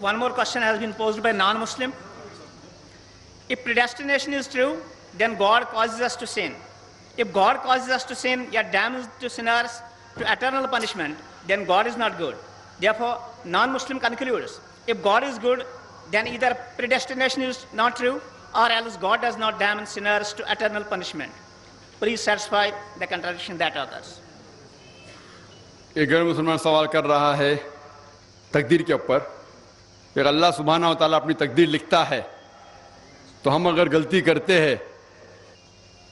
one more question has been posed by non-Muslim. If predestination is true, then God causes us to sin. If God causes us to sin, yet damns to sinners to eternal punishment, then God is not good. Therefore, non-Muslim concludes, if God is good, then either predestination is not true, or else God does not damn sinners to eternal punishment. Please satisfy the contradiction that occurs. ایک غیر مسلمان سوال کر رہا ہے تقدیر کے اوپر کہ اللہ سبحانہ و تعالیٰ اپنی تقدیر لکھتا ہے تو ہم اگر غلطی کرتے ہیں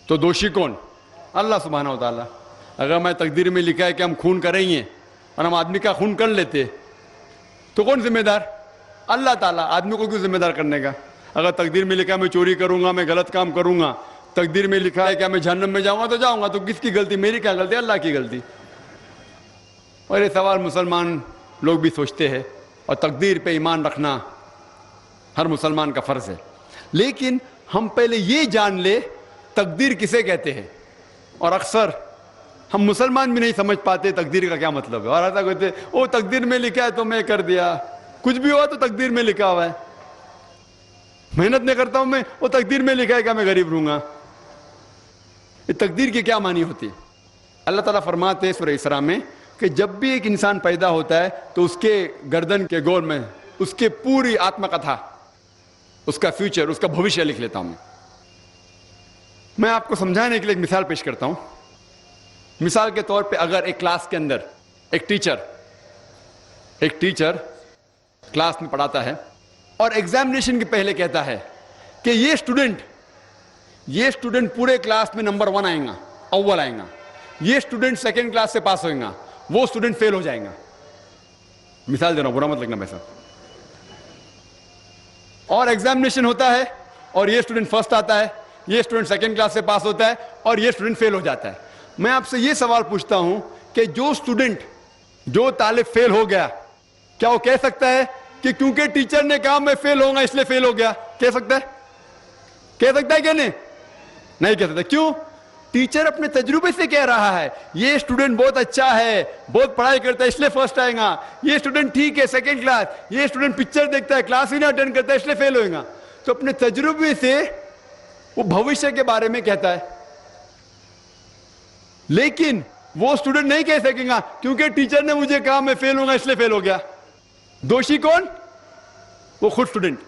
تو دوشی کون؟ اللہ سبحانہ و تعالیٰ. اگر میں تقدیر میں لکھا ہے کہ ہم خون کریں گے اور ہم آدمی کا خون کر لیتے تو کون ذمہ دار؟ اللہ تعالیٰ. آدمی کو کیوں ذمہ دار کرنے کا؟ اگر تقدیر میں لکھا ہے میں چوری کروں گا، میں غلط کام کروں گا، تقدیر میں لکھا ہے کہ میں جہنم میں جاؤں گا تو جاؤں گا، تو کس کی غلطی؟ میری کیا غلطی؟ اللہ کی غلطی. اور یہ سوال مسلمان لوگ بھی سوچتے ہیں، اور تقدیر پہ ایمان رکھنا ہر مسلمان کا فرض ہے. لیکن ہم پہلے یہ جان لے تقدیر کسے کہتے ہیں. اور اکثر ہم مسلمان بھی نہیں سمجھ پاتے تقدیر کا کیا مطلب ہے، اور ایسا کہتے ہیں وہ تقدیر میں لکھا ہے تو میں کر دیا، کچھ بھی ہوا تو تقدیر میں لکھا ہوا ہے. محنت نہیں کرتا ہوں میں، وہ تقدیر میں لکھا ہے کہ میں غریب رہوں گا. یہ تقدیر کی کیا معنی ہوتی ہے؟ اللہ تعالیٰ فرماتے ہیں سورہ اسراء میں کہ جب بھی ایک انسان پیدا ہوتا ہے تو اس کے گردن کے گول میں اس کے پوری آتما کتھا، اس کا فیوچر، اس کا بھوشیہ لکھ لیتا ہوں. میں آپ کو سمجھانے کے لیے ایک مثال پیش کرتا ہوں. مثال کے طور پہ اگر ایک کلاس کے اندر ایک ٹیچر کلاس میں پڑھاتا ہے اور ایگزامینیشن کے پہلے کہتا ہے کہ یہ اسٹوڈنٹ پورے کلاس میں نمبر 1 آئیں گا، اول آئیں گا، یہ اسٹوڈنٹ سیکنڈ کلاس سے پاس ہوئیں گا، وہ اسٹوڈنٹ فیل ہو جائیں گا. مثال دے رہا ہوں، برا مت لگنا پیسہ. اور ایگزامینیشن ہوتا ہے اور یہ اسٹوڈنٹ فرسٹ آتا ہے، یہ اسٹوڈنٹ سیکنڈ کلاس سے پاس ہوتا ہے اور یہ اسٹوڈنٹ فیل ہو جاتا ہے. میں آپ سے یہ سوال پوچھتا ہوں کہ جو طالب فیل ہو گیا، کیا وہ کہہ سکتا ہے کہ کیونکہ ٹیچر نے کہا میں فیل ہوں گا اس لیے فیل ہو گیا؟ کہہ سکتا ہے کہ نہیں کہہ سکتا. کیوں؟ ٹیچر اپنے تجربے سے کہہ رہا ہے یہ اسٹوڈنٹ بہت اچھا ہے، بہت پڑھائی کرتا ہے اس لیے فرسٹ آئے گا، یہ اسٹوڈنٹ ٹھیک ہے سیکنڈ کلاس، یہ اسٹوڈنٹ پکچر دیکھتا ہے کلاس ہی نہیں اٹینڈ کرتا ہے اس لیے فیل ہوئے گا. تو اپنے تجربے سے وہ بھوشیہ کے بارے میں کہتا ہے. لیکن وہ اسٹوڈنٹ نہیں کہہ سکے گا کیونکہ ٹیچر نے مجھے کہا میں فیل ہوں گا اس لیے فیل ہو گیا. دوشی کون؟ وہ خود اسٹوڈنٹ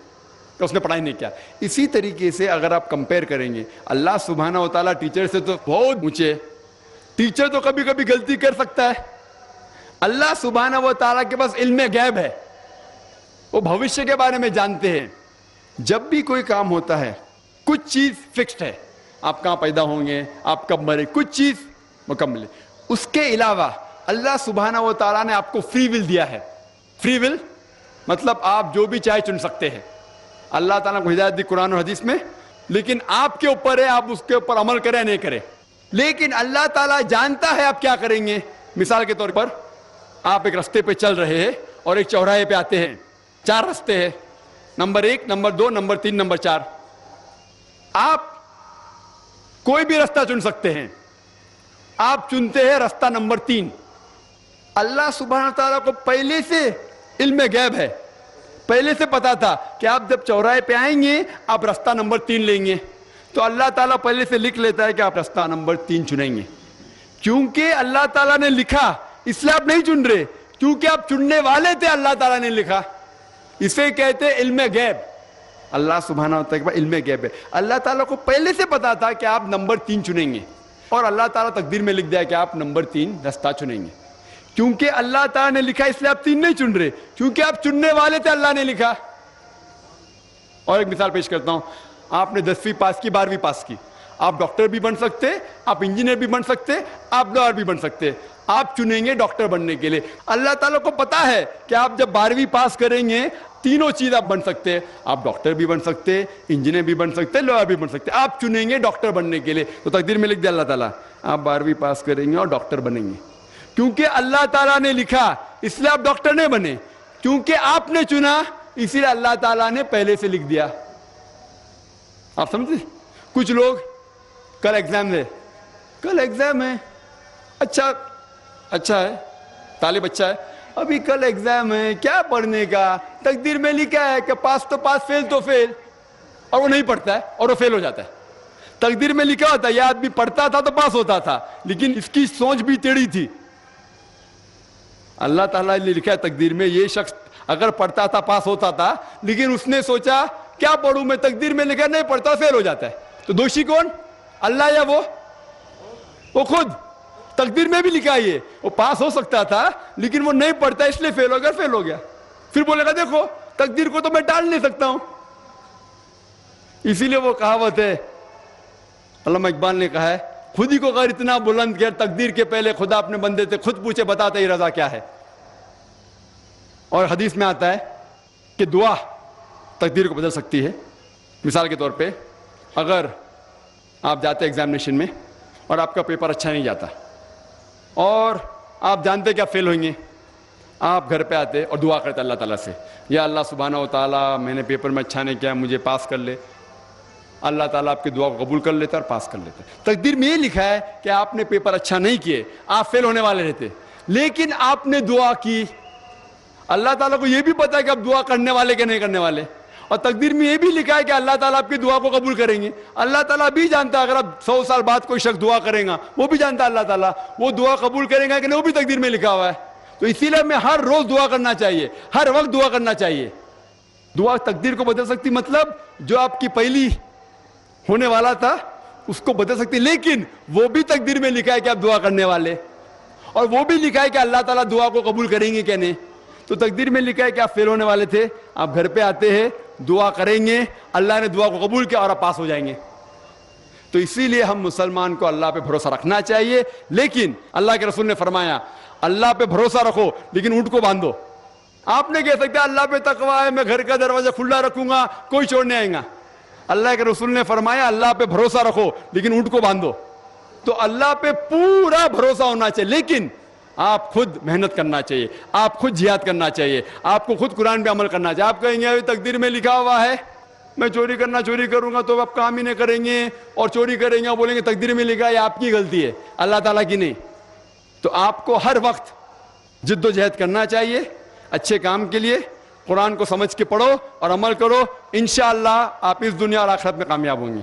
کہ اس نے پڑھائی نہیں کیا. اسی طریقے سے اگر آپ کمپیئر کریں گے، اللہ سبحانہ و تعالیٰ ٹیچر سے تو بہت اونچے. ٹیچر تو کبھی کبھی غلطی کر سکتا ہے. اللہ سبحانہ و تعالیٰ کے پاس علم غیب ہے، وہ بھوشیہ کے بارے میں جانتے ہیں. جب بھی کوئی کام ہوتا ہے کچھ چیز فکسڈ ہے، آپ کہاں پیدا ہوں گے، آپ کب مرے، کچھ چیز مکمل ہے. اس کے علاوہ اللہ سبحانہ و تعالیٰ نے آپ کو فری ول دیا ہے. فری ول مطلب آپ جو بھی چاہے چن سکتے ہیں. اللہ تعالیٰ کو ہدایت دی قرآن اور حدیث میں، لیکن آپ کے اوپر ہے آپ اس کے اوپر عمل کریں نہیں کریں. لیکن اللہ تعالیٰ جانتا ہے آپ کیا کریں گے. مثال کے طور پر آپ ایک رستے پہ چل رہے ہیں اور ایک چوراہے پہ آتے ہیں، 4 رستے ہیں، نمبر 1، نمبر 2، نمبر 3، نمبر 4. آپ کوئی بھی رستہ چن سکتے ہیں. آپ چنتے ہیں رستہ نمبر 3. اللہ سبحانہ تعالیٰ کو پہلے سے علم غیب ہے، پہلے سے پتا تھا کہ آپ جب چوراہے پہ آئیں گے آپ رستہ نمبر 3 لیں گے. تو اللہ تعالیٰ پہلے سے لکھ لیتا ہے کہ آپ رستہ نمبر 3 چنیں گے. کیونکہ اللہ تعالیٰ نے لکھا اس لیے آپ نہیں چن رہے، کیونکہ آپ چننے والے تھے، اللہ تعالیٰ نے لکھا. اسے کہتے علم غیب. اللہ سبحانہ و تعالیٰ علم غیب ہے. اللہ تعالیٰ کو پہلے سے پتا تھا کہ آپ نمبر 3 چنیں گے، اور اللہ تعالیٰ تقدیر میں لکھ دیا کہ آپ نمبر 3 رستہ چنیں گے. کیونکہ اللہ تعالیٰ نے لکھا اس لیے آپ 3 نہیں چن رہے، کیونکہ آپ چننے والے تھے، اللہ نے لکھا. اور ایک مثال پیش کرتا ہوں. آپ نے 10ویں پاس کی، 12ویں پاس کی، آپ ڈاکٹر بھی بن سکتے، آپ انجینئر بھی بن سکتے، آپ لائر بھی بن سکتے. آپ چنیں گے ڈاکٹر بننے کے لیے. اللہ تعالیٰ کو پتا ہے کہ آپ جب 12ویں پاس کریں گے تینوں چیز آپ بن سکتے ہیں. آپ ڈاکٹر بھی بن سکتے، انجینئر بھی بن سکتے، لائر بھی بن سکتے. آپ چنیں گے ڈاکٹر بننے کے لیے. تو تقدیر میں لکھ دیا اللہ تعالیٰ آپ 12ویں پاس کریں گے اور ڈاکٹر بنیں گے. کیونکہ اللہ تعالیٰ نے لکھا اس لیے آپ ڈاکٹر نہیں بنے، کیونکہ آپ نے چنا اسی لیے اللہ تعالیٰ نے پہلے سے لکھ دیا. آپ سمجھتے؟ کچھ لوگ کل ایگزام ہے، اچھا ہے، طالب اچھا ہے، ابھی کل ایگزام ہے, کیا پڑھنے کا, تقدیر میں لکھا ہے کہ پاس تو پاس, فیل تو فیل, اور وہ نہیں پڑھتا ہے اور وہ فیل ہو جاتا ہے. تقدیر میں لکھا ہوتا ہے یہ آدمی پڑھتا تھا تو پاس ہوتا تھا, لیکن اس کی سوچ بھی ٹیڑھی تھی. اللہ تعالیٰ نے لکھا ہے تقدیر میں یہ شخص اگر پڑھتا تھا پاس ہوتا تھا, لیکن اس نے سوچا کیا پڑھوں میں, تقدیر میں لکھا نہیں پڑھتا فیل ہو جاتا ہے. تو دوشی کون, اللہ یا وہ خود؟ تقدیر میں بھی لکھا ہے وہ پاس ہو سکتا تھا لیکن وہ نہیں پڑھتا اس لیے فیل ہو گیا, فیل ہو گیا. پھر بولے گا دیکھو تقدیر کو تو میں ٹال نہیں سکتا ہوں. اسی لیے وہ کہاوت ہے, علامہ اقبال نے کہا ہے, خود ہی کو اگر اتنا بلند کیا, تقدیر کے پہلے خدا اپنے بندے سے خود پوچھے بتاتے ہی رضا کیا ہے. اور حدیث میں آتا ہے کہ دعا تقدیر کو بدل سکتی ہے. مثال کے طور پہ اگر آپ جاتے ایگزامینیشن میں اور آپ کا پیپر اچھا نہیں جاتا اور آپ جانتے کہ آپ فیل ہوئیں گے, آپ گھر پہ آتے اور دعا کرتے اللہ تعالیٰ سے, یا اللہ سبحانہ و تعالیٰ میں نے پیپر میں اچھا نہیں کیا, مجھے پاس کر لے. اللہ تعالیٰ آپ کی دعا کو قبول کر لیتا اور پاس کر لیتا. تقدیر میں یہ لکھا ہے کہ آپ نے پیپر اچھا نہیں کیے, آپ فیل ہونے والے رہتے, لیکن آپ نے دعا کی. اللہ تعالیٰ کو یہ بھی پتا ہے کہ آپ دعا کرنے والے کہ نہیں کرنے والے, اور تقدیر میں یہ بھی لکھا ہے کہ اللہ تعالیٰ آپ کی دعا کو قبول کریں گے. اللہ تعالیٰ بھی جانتا ہے اگر آپ 100 سال بعد کوئی شخص دعا کرے گا, وہ بھی جانتا ہے اللہ تعالیٰ وہ دعا قبول کرے گا کہ نہیں, وہ بھی تقدیر میں لکھا ہوا ہے. تو اسی لیے ہمیں ہر روز دعا کرنا چاہیے, ہر وقت دعا کرنا چاہیے. دعا تقدیر کو بدل سکتی, مطلب جو آپ کی پہلی ہونے والا تھا اس کو بدل سکتی, لیکن وہ بھی تقدیر میں لکھا ہے کہ آپ دعا کرنے والے, اور وہ بھی لکھا ہے کہ اللہ تعالیٰ دعا کو قبول کریں گے کہ نہیں. تو تقدیر میں لکھا ہے کہ آپ فیل ہونے والے تھے, آپ گھر پہ آتے ہیں, دعا کریں گے, اللہ نے دعا کو قبول کیا اور آپ پاس ہو جائیں گے. تو اسی لیے ہم مسلمان کو اللہ پہ بھروسہ رکھنا چاہیے, لیکن اللہ کے رسول نے فرمایا اللہ پہ بھروسہ رکھو لیکن اونٹ کو باندھو. آپ نے کہہ سکتے اللہ پہ تقویٰ ہے, میں گھر کا دروازہ کھلا رکھوں گا, کوئی چور نہیں آئے گا. اللہ کے رسول نے فرمایا اللہ پہ بھروسہ رکھو لیکن اونٹ کو باندھو. تو اللہ پہ پورا بھروسہ ہونا چاہیے, لیکن آپ خود محنت کرنا چاہیے, آپ خود جہاد کرنا چاہیے, آپ کو خود قرآن پہ عمل کرنا چاہیے. آپ کہیں گے تقدیر میں لکھا ہوا ہے میں چوری کروں گا تو آپ کام ہی نہیں کریں گے, اور چوری کریں گے بولیں گے تقدیر میں لکھا ہے, آپ کی غلطی ہے اللہ تعالیٰ کی نہیں. تو آپ کو ہر وقت جد و جہد کرنا چاہیے اچھے کام کے لیے. قرآن کو سمجھ کے پڑھو اور عمل کرو, انشاءاللہ آپ اس دنیا اور آخرت میں کامیاب ہوں گے.